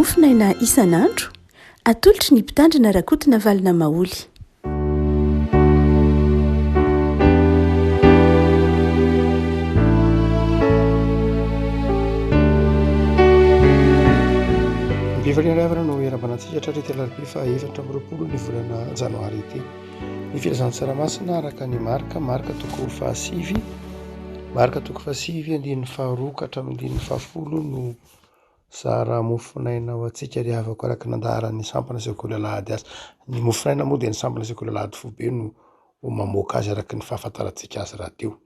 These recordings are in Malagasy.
mofinaina isan'andro atolotry ny mpitandrina rakotina valina maoly. Mpivalinavana no era-banantsika hatratrety alarobia fa 4 ny volana janoary ity. Ny filazan'ny tsaramasina araka ny marika toko fahasivy andin'ny faharoa ka hatramin'ny 10 no zara mofinaina ho antsika riavako araka nandaharan'ny sampana sekoly alahady azy. Ny mofinaina moa dia ny sampana sekoly alahady fobe no mamoaka azy araka ny fahafantarantsika azy raha teo.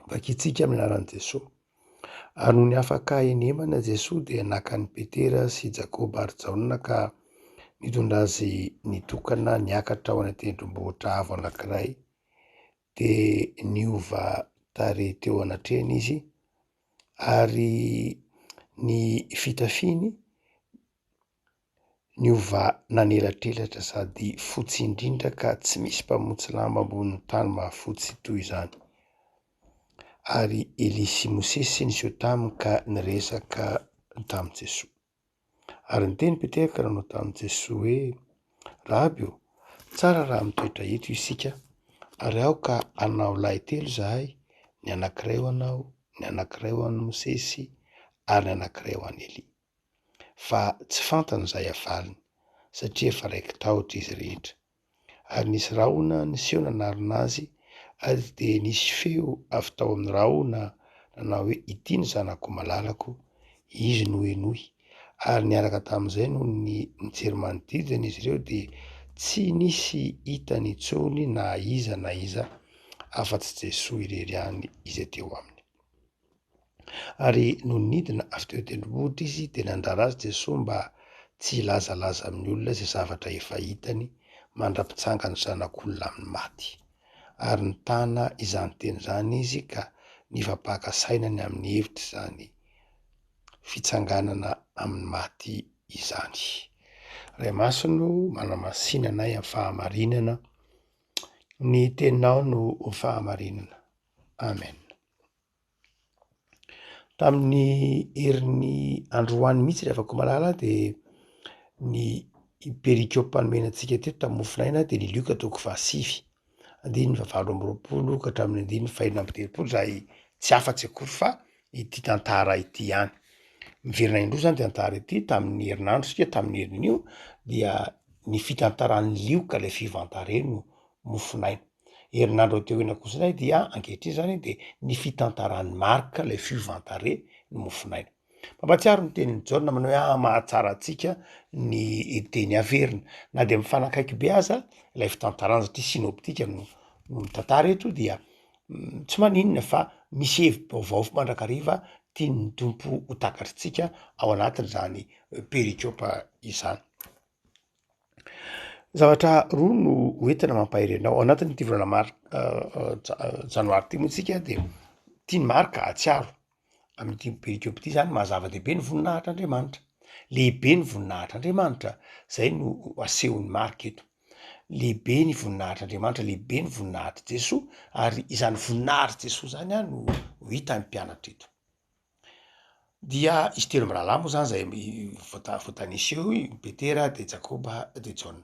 Vakitsika amin'ny anaran'i Jesosy. Ary no ny afaka enemana Jesosy dia naka ny Petera sy Jakoba ary Jaona ka nitondra azy nitokana niakatra ao anaty tendrombohitra avo anankiray, dia niova tarehy teo anatreny izy ary ny fitafiny niova nanelatrelatra sady fotsy indrindra ka tsy misy mpamotsy lamba ambonin'ny tany mahafotsy toy izany. Ary Elia sy Mosesy niseho taminy ka niresaka tamin'i Jesosy. Ary niteny Petera ka nanao tamin'i Jesosy hoe: Rabio, tsara raha mitoetra eto isika, ary ao ka hanao lahy 3 zahay, ny anankiray ho anao, ny anankiray ho an'i Mosesy, ary ny anankiray ho an'i Elia. Fa tsy fantany izay havaliny, satria efa raiky tahotra izy rehetra. Ary nisy rahona niseho nanarina azy, ary dia nisy feo avy tao amin'ny rahona nanao hoe: ity ny zanako malalako, izy no henohy. Ary niaraka tamin'izay no ny mijery manodidina izy ireo dia tsy nisy hitany intsony na iza afa-tsy Jesosy irery ihany izy teo aminy. Ary no nidina avy teo tendrombohitra izy dia nandrara azy Jesosy mba tsy hilazalaza amin'ny olona izay zavatra efa hitany mandra-pitsanga ny zanak'olona amin'ny maty. Ary nitana izany teny izany izy ka nifapaka sainany amin'ny hevitra izany fitsanganana amin'ny maty izany. Ray Masino manamasinanay amin'ny fahamarinana, ny teninao no fahamarinana. Amen. Tamin'ny herin'ny androany mihitsy rehefa malala dia ny perikopy nomena antsika teto tamin'ny mofinaina dia ny Luka toko 7 andininy 7 ka hatramin'ny 9:30 izay tsy afa-tsy akory fa ity tantara ity ihany. Miverina indroa zany tantara ity tamin'ny herinandro, sika tamin'ny herin'io dia ny fitantaran'ny lioka ilay fivantareny no mofinaina. Herinandro teo ina kosanay dia ankehitriny zany dia ny fitantaran'ny marika ilay fivantare no mofinaina. Mampatsiaro ny tenin'ny Jaona manao hoe mahatsara antsika ny teny averina, na dia mifanakaiky be aza ilay fitantarana satria sinoptika no mitantara eto dia tsy maninona fa misy hevi-baovao mandrakariva tian'ny tompo ho takatritsika ao anatin'izany perikopa izany. Zavatra roa no hoentina mampahiry anao ao anatin'ity volana janoary ity moa tsika dia tia ny marika atsiaro amin'ity perikopa ity zany mahazava-dehibe ny voninahitr'Andriamanitra. Lehibe ny voninahitr'Andriamanitra, zay no asehon'ny marika eto. Lehibe ny voninahitr'Andriamanitra, lehibe ny voninahitr' Jesosy, ary izany voninahitr' Jesosy zany no hita ny mpianatra eto. Dia izy telo mirahalahy moa zany zay voatanisa eo, Petera, de Jakoba, de Jaona,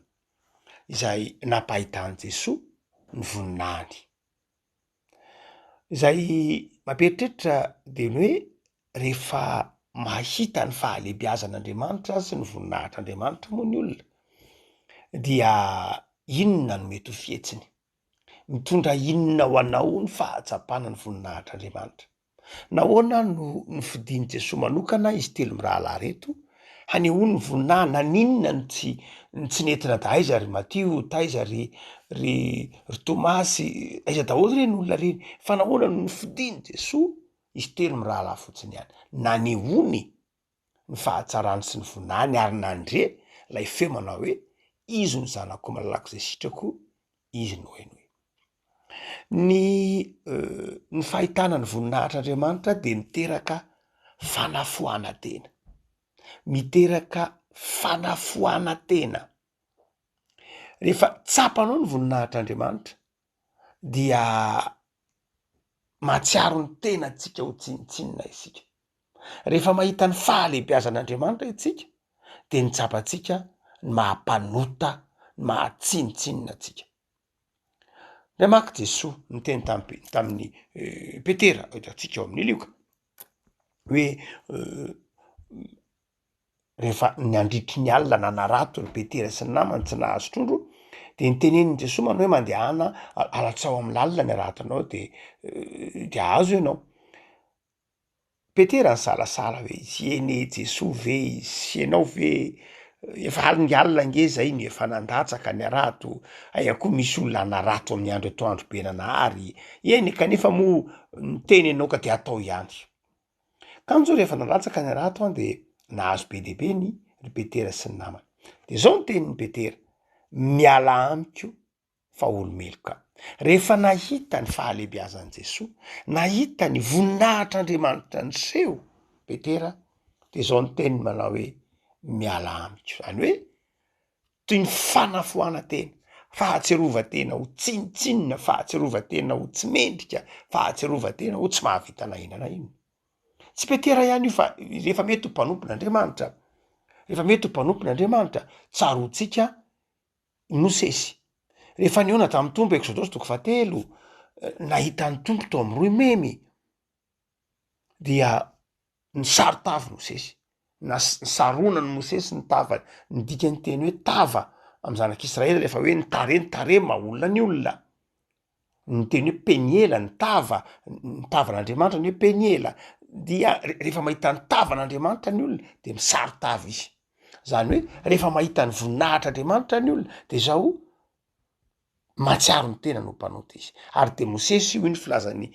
izay nampahitan'i Jesosy ny voninahiny. Izay mampieritreritra dia ny hoe rehefa mahita ny fahalehibiazan'Andriamanitra sy ny voninahitr'Andriamanitra moa ny olona, dia inona no mety ho fihetsiny? Mitondra inona ho anao ny fahatsapana ny voninahitr'Andriamanitra? Nahoana no nifidian'i Jesosy manokana izy telo mirahalahy reto hanehoany ny voninahiny? Naninona no tsy nentina da aiza ry Matio, taiza ry Tomasy, aiza daholo reny olona reny? Fa nahoana no nifidian'i Jesosy izy telo mirahalahy fotsiny ihany? Nanehoany ny fahatsarany sy ny voninahiny ary nandre lay feo manao hoe: izy ny zanako malalako izay sitrako, izy no henohy. Ny fahitana ny voninahitr'Andriamanitra dia miteraka fanafohana-tena. Miteraka fanafohana-tena. Rehefa tsapanao ny voninahitr'Andriamanitra dia mahatsiaro ny tenantsika ho tsinitsinina isika. Rehefa mahita ny fahalehibiazan'Andriamanitra isika de ny tsapantsika ny mahampanota ny mahatsinitsinina atsika. Ray maky Jesoa niteny tamin'ny Petera hitantsika ao amin'ny lioka hoe rehefa niandritry ny alina nanarato ny Petera sy ny namany tsy nahazo trondro de niteneniny Jesoa manao hoe mandehana alatsao amin'ny lalina ny aratanao de ahazo ianao. Petera ny salasala hoe iene Jesoa ve sy ianao ve efa ny alina nge zay ny efa nandatsaka ny arato aia koa misy olona narato amin'ny andro atoandro be nanahary eny kanefa mo niteny ianao ka de atao ihany. Kanjo rehefa nandatsaka ny arato de nahazo be dehibe ny Petera sy ny namany de zao ny tenin'ny Petera miala amiko fa olomeloka. Rehefa nahita ny fahalebiazan'i Jesoa, nahita ny voninahitr'Andriamanitra niseho Petera de zao ny teniny manao hoe miala amiko, zany hoe toy ny fanafoana-tena, fahatserovan-tena ho tsinitsinina, fahatserovan-tena ho tsy mendrika, fahatserovan-tena ho tsy mahavita nahinana iny. Tsy Petera ihany io fa rehefa mety ho mpanompon'Andriamanitra, rehefa mety ho mpanompon'Andriamanitra, tsarotsika Mosesy. Rehefa niona tamin'ny tombo Exodosy 3, nahita ny tombo to amin'ny roy memy dia ny sarotavy Mosesy, saronany Mosesy ny tava, ny dikany teny hoe tava amin'ny zanak'Israely rehefa hoe nitare olona ny olona. Ny teny hoe peniela ny tavan'Andriamanitra ny hoe peniela, dia rehefa mahita ny tavan'Andriamanitra ny olona de misarotavy izy. Zany hoe rehefa mahita ny voninahitr'Andriamanitra ny olona de zao matsiaro ny tena no mpanota izy. Ary de Mosesy io ny filazany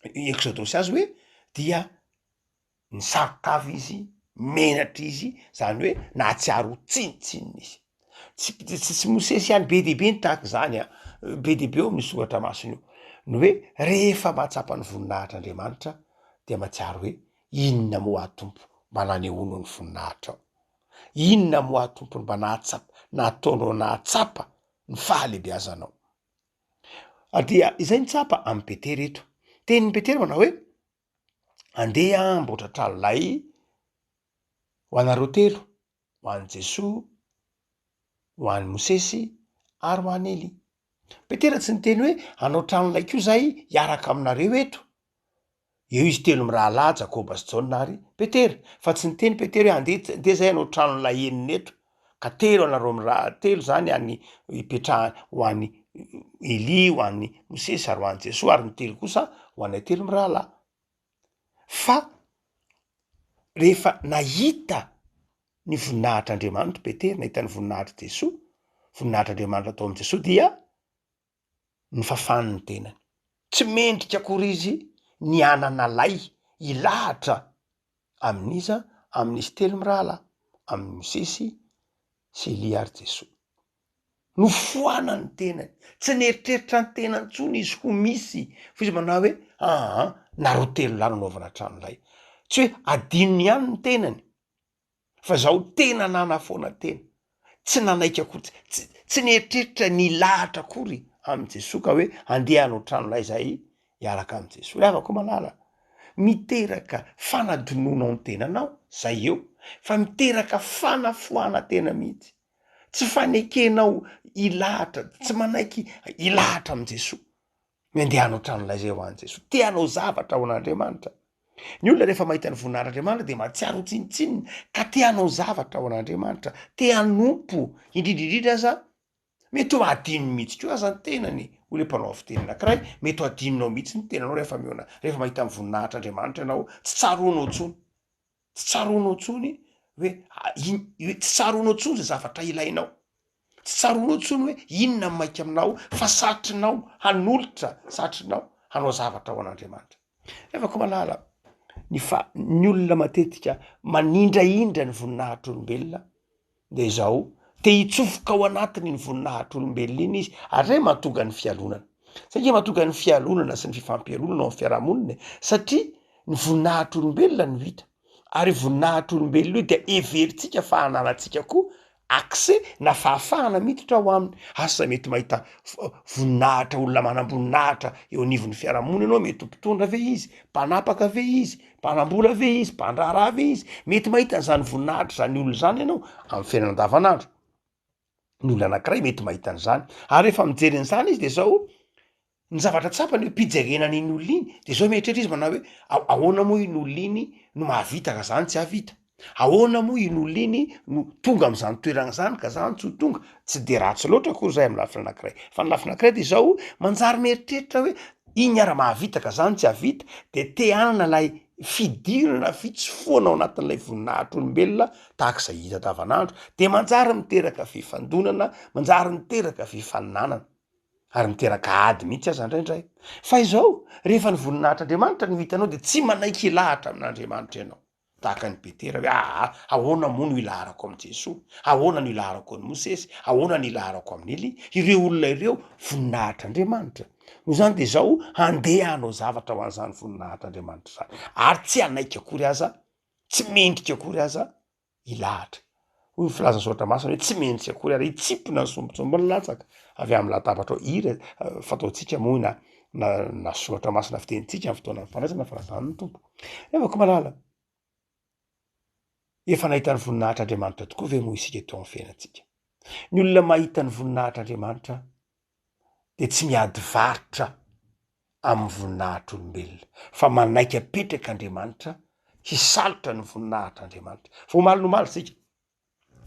Exodosy azy hoe dia ny sarotavy izy, menatra izy, zany hoe nahatsiaro tsinitsinina izy. Tsy Mosesy ihany be dehibe ny tahaka zany be dehibe eo amin'ny soratra masina io, ny hoe rehefa mahatsapa ny voninahitr'Andriamanitra dia matsiaro hoe inona mo atompo mba nanehono ny voninahitra ao, inona mo atompo mba nataonao nahatsapa ny fahalebiazanao. Dia izay nitsapa amin'ny Petera eto. Tenin'ny Petera manao hoe andeha mboatra tranolay ho anareo telo, ho an'i Jesoa, ho an'i Mosesy ary ho an'i Elia. Petera tsy niteny hoe hanao tranolay koa zay hiaraka aminareo eto. Eo izy telo mirahalahy Jakoba sy Jaona ary Petera, fa tsy niteny Petera hoe andeha zay hanao tranolay enina eto ka telo anareo telo zany any hipetrahany ho an'ny Elia, ho an'ny Mosesy ary ho an'i Jesoa ary ny telo kosa ho anay telo mirahalahy. Fa rehefa nahita ny voninahitr'Andriamanitra Petera, nahita ny voninahitr' Jesoa, voninahitr'Andriamanitra atao amin'i Jesoa dia nifafany ny tenany. Tsy mendrika akory izy ny anana lay ilahatra amin'iza, amin'izy telo mirahalahy, amin'ny Mosesy sy Elia ary Jesoa. Nofoana ny tenany, tsy nieritreritra ny tenany intsony izy ho misy, fa izy manao hoe nareo telo lahy nanaovana tranolay. Tsy hoe adinony ihany ny tenany, fa zaho tena nana foana tena, tsy nanaiky akory, tsy nieritreritra ny lahatra akory amin'ny Jesoa ka hoe andeha hanao tranolay zay hiaraka amin'ny Jesoa. Ry havako malala, miteraka fanadinoana ny tenanao zay eo, fa miteraka fanafoana tena mihitsy. Tsy fanekenao ilahatra, tsy manaiky ilahatra amin'ny Jesoa. Mandeha hanao tranolay zay ho an'i Jesoa. Te hanao zavatra ho an'Andriamanitra. Ny olona rehefa mahita ny voninahitr'Andriamanitra de matsiaro tsinitsinina ka te hanao zavatra ho an'Andriamanitra, te hanompo indrindrindrindra aza mety ho adinony mihitsy koa aza ny tenany. Ho le mpanao fiteny anankiray mety ho adinonao mihitsy ny tenanao rehefa mahita ny voninahitr'Andriamanitra ianao, tsy tsaroanao intsony. Tsy tsaroanao intsony hoe tsy tsaroanao intsony zay zavatra ilainao. Tsy tsaroanao intsony hoe inona maika aminao, fa satrinao hanolotra, satrinao hanao zavatra ho an'Andriamanitra. Refako malala, ny olona matetika manindraindra ny voninahitr'olombelona de zao te hitsofoka ao anatiny ny voninahitr'olombelona iny izy, ary zay mahatonga ny fialonana. Satria mahatonga ny fialonana sy ny fifampialonana ao amin'ny fiarahamonina, satria ny voninahitr'olombelona no hita, ary voninahitr'olombelona io dia everitsika fa hananantsika koa accès na fahafahana miditra ao aminy. Asa mety mahita voninahitra, olona manam-boninahitra eo anivon'ny fiarahamonina ianao, mety mpitondra ve izy, mpanapaka ve izy, mpanambola ve izy, mpandraharaha ve izy, mety mahita an'izany voninahitra zany olona zany ianao amin'ny fiainana andavanandro. Ny olona anankiray mety mahita an'izany, ary rehefa mijery an'izany izy de zao ny zavatra tsapany hoe mpijerenana iny olona iny, de zao mieritreritra izy manao hoe ahoana moa iny olona iny no mahavita ka zany tsy havita, ahoana moa iny olona iny no tonga am'izany toerana zany ka zany tsy ho tonga. Tsy de ratsy loatra akory zay amin'ny lafiny anankiray, fa ny lafiny anankiray de zao manjary mieritreritra hoe iny ara mahavita ka zany tsy havita, de te hanana lay fidirana fitsofoana ao anatin'ilay voninahitra olombelona tahak'izay hita andavanandro, de manjary miteraka fifandonana, manjary miteraka fifaninanana, ary miteraka ady mihitsy aza indraindray. Fa izao rehefa ny voninahitr'Andriamanitra no hitanao de tsy manaiky ilahatra amin'Andriamanitra ianao, tahaka ny Petera hoe ahoana moa no ilaharako amin'i Jesosy, ahoana no ilaharako an'i Mosesy, ahoana no ilaharako amin'ny Elia, ireo olona ireo voninahitr'Andriamanitra. Noho zany de zao handeha hanao zavatra ho an'izany voninahitr'Andriamanitra zany, ary tsy hanaiky akory aza, tsy mendrika akory aza ilahatra. Hoy filazan'ny soratra masina hoe tsy mendrika akory aza hitsipona ny sombintsombin'ny latsaka avy amin'ny latabatra ao. Ira fataontsika moa na soratra masina fitenitsika amin'ny fotoana fandraisana fa zany ny tompo. Evako malala, efa nahita ny voninahitr'Andriamanitra tokoa ve moa isika teo amin'ny fiainantsika? Ny olona mahita ny voninahitr'Andriamanitra de tsy miady varotra amin'ny voninahitr'olombelona, fa manaiky apetraka Andriamanitra, hisalotra ny voninahitr'Andriamanitra. Fa omaly no omaly sika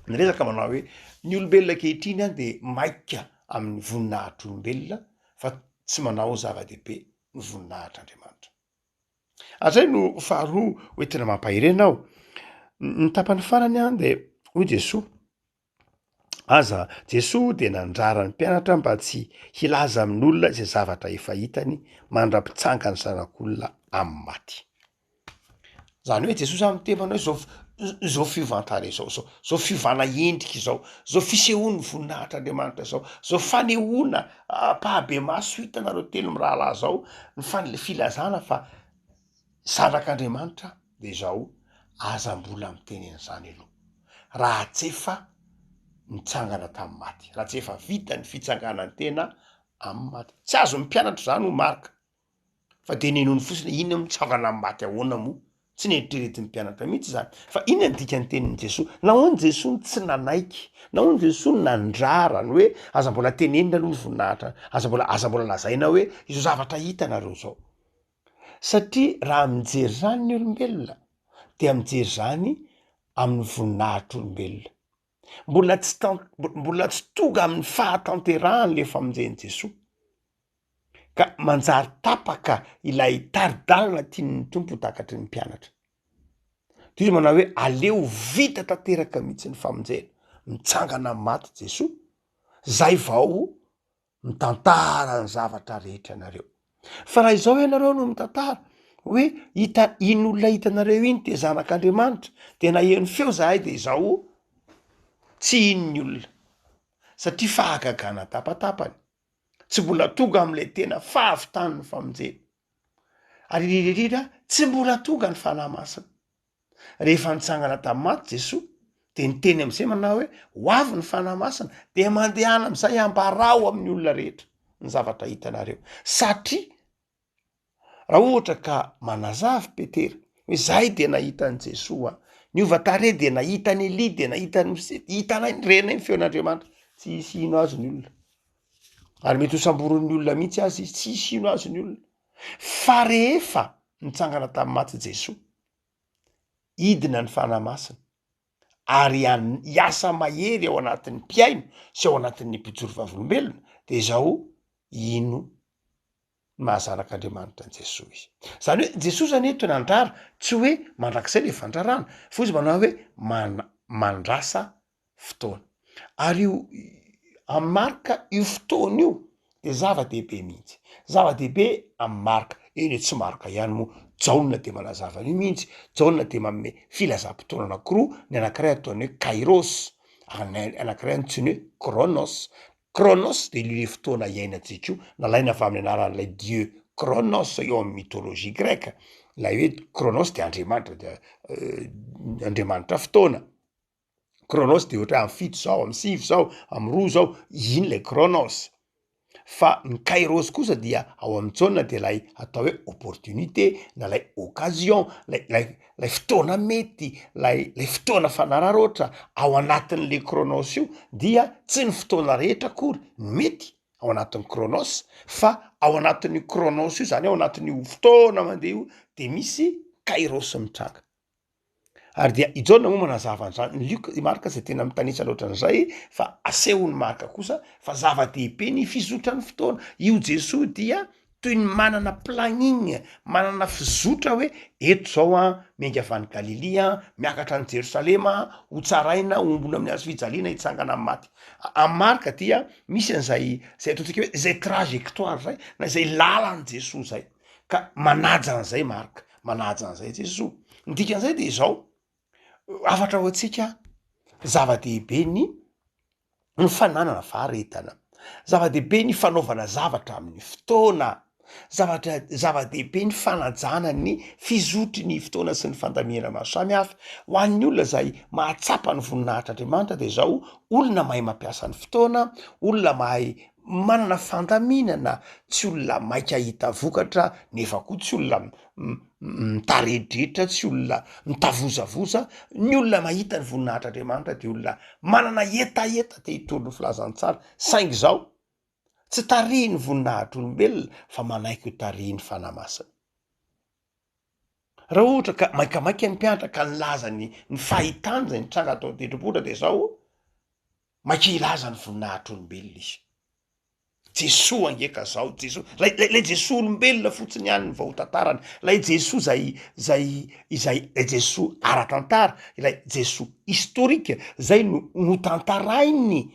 ny resaka manao hoe ny olombelona ankehitriny any de maika amin'ny voninahitr'olombelona fa tsy manao zava-dehibe ny voninahitr'Andriamanitra. Azay no faharoa hoe tena mampahirena aho. Ny tapany farany any de hoy Jesosy, aza Jesosy de nandrara ny mpianatra mba tsy hilaza amin'olona izay zavatra efa hitany mandra-pitsanga ny zanak'olona amin'ny maty. Zany hoe Jesosy amin'ny temana hoe zao fiovantany zao fiovana endrika zao fisehoany voninahitr'Andriamanitra zao fanehoana pahabe maso hitanareo telo mirahalahy zao, ny filazana fa zanak'Andriamanitra de zao aza mbola mitenena zany aloha, raha tsy efa nitsangana tamin'ny maty, raha tsy efa vita ny fitsanganany tena amin'ny maty. Tsy azo mpianatra zany ho marika, fa de nenony fotsiny inona mitsangana amin'ny maty ahoana moa, tsy neritreretin'ny mpianatra mihitsy zany. Fa inona ny dikan'ny tenin'i Jesosy? Nahoana Jesosy tsy nanaiky, nahoana Jesosy nandrara ny hoe aza mbola tenenina aloha ny voninahitra, aza mbola lazaina hoe izao zavatra hitanareo zao. Satria raha mijery zany ny olombelona de mijery zany amin'ny voninahitr'olombelona. Mbola tsy tonga amin'ny fahatanterahany le famonjen'i Jesosy, ka manjary tapaka ilay taridalina tian'ny tompo takatry ny mpianatra. De izy manao hoe aleo vita tanteraka mihitsy ny famonjena, mitsangana amin'ny maty Jesosy, zay vao mitantara ny zavatra rehetra nareo. Fa raha izao ianareo no mitantara hoe iny olona hitanareo iny de zanak'Andriamanitra, de naheno feo zahay de izao tsy iny ny olona, satria fahagagana tapatapany, tsy mbola tonga am'le tena fahavitan'ny famonjena, ary indrindra tsy mbola tonga ny fanahy masina. Rehefa nitsangana tamin'ny maty Jesosy de niteny am'izay manao hoe ho avy ny fanahy masina de mandehana am'izay ambarao amin'ny olona rehetra ny zavatra hitanareo. Satria raha ohatra ka manazava Petera hoe zahay de nahita an' Jesosy, niova tare de nahita ny Elia de nahita ny Mosesy, hitanay renay ny feon'Andriamanitra, tsy hisy ino azy ny olona. Ary mety ho samboron'ny olona mihitsy azy izy, tsy hisy ino azy ny olona. Fa rehefa nitsangana tamin'ny maty Jesosy, idina ny fanahy masina, ary hiasa mahery ao anatin'ny mpiaino sy ao anatin'ny mpijoro vavolombelona, de zao ino mahazanak'Andriamanitra ny Jesosy. Zany hoe Jesosy zany eto nandrara, tsy hoe mandrakizay le fandrarana, fa izy manao hoe mandrasa fotoana. Ary io amin'ny marika io fotoana io de zava-dehibe mihitsy, zava-dehibe amin'ny marika eny tsy marika ihany moa. Jaona de manazava an'io mihitsy, Jaona de manome filazam-potoana anankiroa, ny anankiray ataony hoe kairos, anankiray antsoiny hoe kronos. Kronos de le fotoana iainantsika io, nalaina avy amin'ny anaran'ilay dieu kronos eo amin'ny mythologie greka. Lay hoe kronos de Andriamanitra, de Andriamanitra fotoana. kronos de ohatra amy fito zao, amy sivy zao, amy roa zao, iny le kronos. Fa ny kairos kosa dia ao amy jauna de lay atao hoe opportunité na lay occasion, lay fotoana mety, lay fotoana fanararoatra ao anatin'le kronos io dia tsy ny fotoana rehetra akory mety ao anatin'ny kronos, fa ao anatin'io kronos io zany ao anatin'io fotoana mandeha io de misy kairos mitranga. Ary dia i jauna moa manazava an'zany, ny lioka marka zay tena mitanisa loatra an'izay fa asehony marka kosa fa zava-dehibe ny fizotra ny fotoana. Io Jesoa dia toy ny manana planning, manana fizotra hoe eto zao miainga avy any Galilia, miakatra any Jerosalema, ho tsaraina, ombona amin'ny hazo fijaliana, hitsangana amin'ny maty. Amin'ny marka dia misy an'zay ataontsika hoe zay trajectoire zay na zay lalan'i Jesoa zay, ka manaja an'zay marka, manaja an'zay Jesoa. Ny dikan'izay de zao, afatra ho antsika zava-dehibe ny fananana faharetana, zava-dehibe ny fanaovana zavatra amin'ny fotoana, zava-dehibe ny fanajana ny fizotry ny fotoana sy ny fandamina maro samy hafa. Ho an'ny olona zay mahatsapa ny voninahitr'Andriamanitra de zao olona mahay mampiasa ny fotoana, olona mahay manana fandaminana, tsy olona maika hita vokatra nefa koa tsy olona mitaredritra, tsy olona mitavozavoza. Ny olona mahita ny voninahitr'Andriamanitra de olona manana etaeta te hitoro ny filazantsara, saingy zao tsy tarihin'ny voninahitr'olombelona fa manaiky ho tarihin'ny fanahy masina. Raha ohatra ka maikamaika ny mpianatra ka nilaza ny fahitany zay nitranga atao tendrombohitra de zao maika hilaza ny voninahitr'olombelona izy. Jesoa angeka zao, Jesoa lay Jesoa olombelona fotsiny ihany ny vahotantarany, lay Jesoa izay Jesoa ara-tantara, ilay Jesoa historika zay no tantarainy.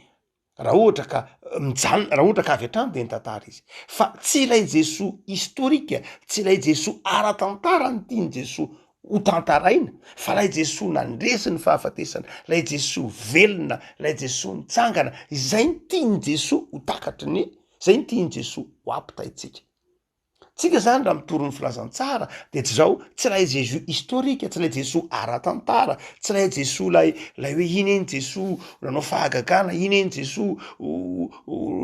Raha ohatra ka raha ohatra ka avy hatrany de nitantara izy, fa tsy ilay Jesoa historika, tsy ilay Jesoa ara-tantara ny tiany Jesoa ho tantaraina, fa lay Jesoa nandresy ny fahafatesana, lay Jesoa velona, lay Jesoa nitsangana, zay ny tiany Jesoa ho takatry ny, zay ny tiany Jesoa ho ampitaitsika. Tsika zany raha mitoro ny filazantsara de tsy lay Jesoa historika, tsy lay Jesoa ara-tantara, tsy lay Jesoa lay hoe iny eny Jesoa nanao fahagagana, iny eny Jesoa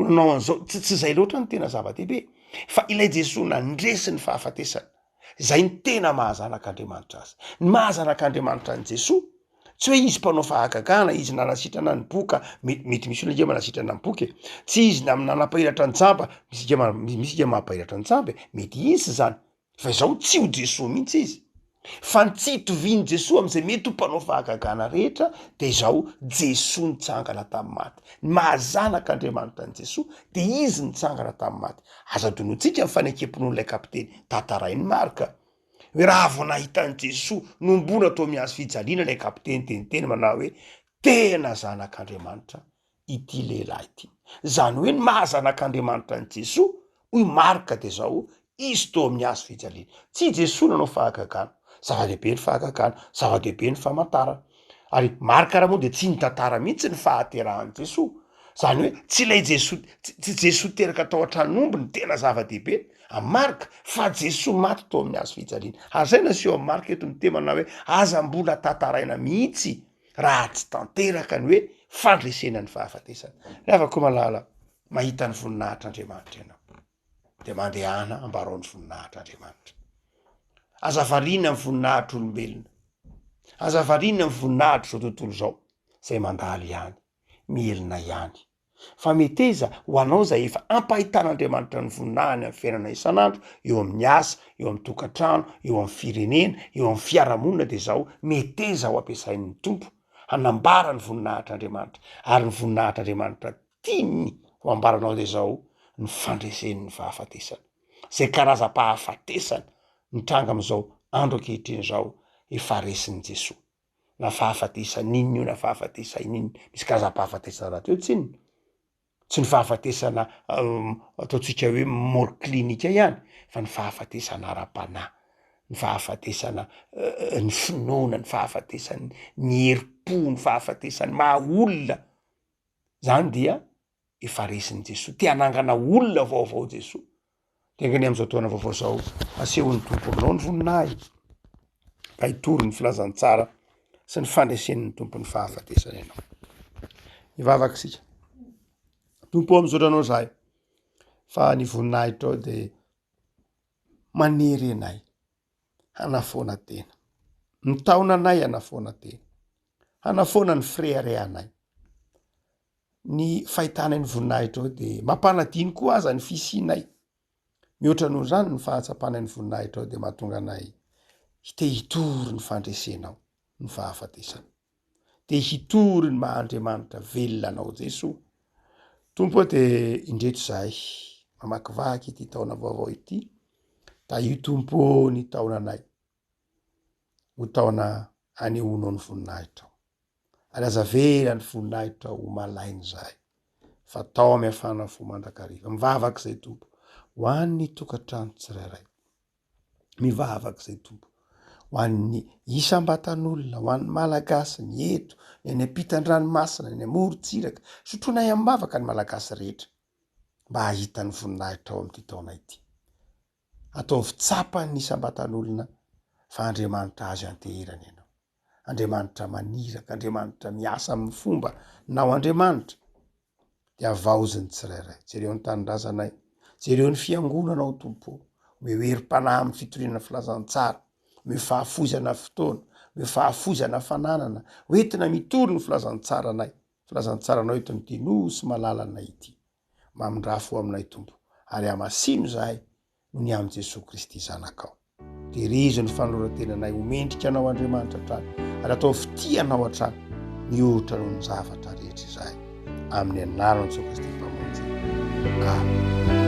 nanao an'zao, tsy zay loatra ny tena zava-dehibe, fa ilay Jesoa nandresy ny fahafatesana, zay ny tena mahazanak'Andriamanitra azy. Ny mahazanak'Andriamanitra ny Jesoa tsy hoe izy mpanao fahagagana, izy nanasitrana ny boka, mety misy olona manasitrana ny boka, tsy izy nanapahiratra ny jamba, misy mampahiratra ny jamba, mety izy zany, fa zao tsy ho Jesoa mihitsy izy, fa tsy hitoviany Jesoa am'izay mety ho mpanao fahagagana rehetra de zao Jesoa nitsangana tamin'ny maty. Ny mahazanak'Andriamanitra ny Jesoa de izy nitsangana tamin'ny maty. Aza donotsika ny fanekempon'olay kapiteny tantarainy marka hoe raha vao nahitan'ny Jesoa nombona atao mihazo fijaliana lay kapiteny teniteny manao hoe tena zanak'Andriamanitra ity lehilahy ity. Zany hoe ny mahazanak'Andriamanitra ny Jesoa hoy marka de zao izy tô amin'ny hazo fijaliana. Tsy Jesoa nanao fahagagana, zava-dehibe ny fahagagana, zava-dehibe ny famantarana. Ary marka raha moa de tsy nitantara mihitsy ny fahaterahan'i Jesoa. Zany hoe tsy lay Jesoa, tsy Jesoa teraka tao an-tranomby ny tena zava-dehibe amin'ny marka, fa Jesoa maty tao amin'ny hazo fijaliana. Ary zay naseho amin'ny marka eto miteny manao hoe aza mbola tantaraina mihitsy raha tsy tanteraka ny hoe fandresena ny fahafatesana. Rehefa koa malala mahita ny voninahitr'Andriamanitra ianao de mandehana ambarao ny voninahitr'Andriamanitra. Aza variana ny voninahitr'olombelona, aza variana ny voninahitra zao tontolo zao, zay mandalo ihany, mielina ihany. Fa meteza ho anao zay efa ampahitan'Andriamanitra ny voninahiny amin'ny fiainana isan'andro, eo amin'ny asa, eo amin'ny tokantrano, eo amin'ny firenena, eo amin'ny fiarahamonina de zao meteza ho ampiasain'ny tompo hanambara ny voninahitr'Andriamanitra, ary ny voninahitr'Andriamanitra tiany ho ambaranao de zao ny fandresen'ny fahafatesana. Zay karazam-pahafatesana mitranga am'izao andro ankehitriny zao efa resin'i Jesoa. Na fahafatesana inona io, na fahafatesana inona, misy karazam-pahafatesana raha teo tsy inona, tsy ny fahafatesana ataotsika hoe mort klinika ihany, fa ny fahafatesana ara-panahy, ny fahafatesana ny finoana, ny fahafatesana ny herim-po, ny fahafatesana maha olona. Zany dia efa resin'i Jesoa, te hanangana olona vaovao Jesoa. Tengany am'izao taona vaovao zao asehon'ny tompo aminao ny voninahy, ka hitory ny filazantsara sy ny fandresen'ny tompony fahafatesana ianao. Ivavaka sika. Tompo misaotra anao zahay fa ny voninahitra ao de manery anay hanafoana tena. Ny taona anay hanafoana tena. Hanafoana ny freareanay. Ny fahitana ny voninahitra ao de mampanadiny koa aza ny fisinay. Mihoatra noho zany ny fahatsapana ny voninahitra ao de mahatonga anay te hitory ny fandresenao ny fahafatesana. Te hitory ny Mahandriamanitra velona anao Jesosy. Tompo de indreto zahay mamakivaky ity taona vaovao ity. Da io Tompo ny taona anay. Ho taona anehoanao ny voninahitra. Ary azavera ny voninahitra ho malainy zahay. Fa tao amy hafana fo mandrakariva. Mivavaky zay Tompo. Ho an'ny tokantrano tsirairay. Mivavaky zay Tompo. Ho an'ny isam-batan'olona, ho an'ny malagasy ny eto, ny any ampitan-dranomasina, ny amorontsiraka, sotronay amin'ny mavaka ny malagasy rehetra. Mba hahita ny voninahitra ao amin'ity taona ity. Ataovy tsapany isam-batan'olona fa Andriamanitra azy anteherany ianao. Andriamanitra maniraka, Andriamanitra miasa amin'ny fomba nao Andriamanitra. De avaoziny tsirairay. Jereo ny tanindrazanay, jereo ny fiangonanao Tompo. Meherim-panahy amin'ny fitoriana filazantsara, mefahafozana fotoana, mefahafozana fananana, hoentina mitory ny filazantsaranay. Filazantsaranao eto amin'ity nosy malalanay ity. Mamindrafo aminay Tompo. Ary amasino zahay noho ny amin'i Jesosy Kristy zanakao. Terizo ny fanorantenanay homendrika anao Andriamanitra hatrany. Ary atao fitianao hatrany. Mihoatra noho ny zavatra rehetra izahay. Amin'ny anaran'i Jesosy Kristy mpamonjy. Amen.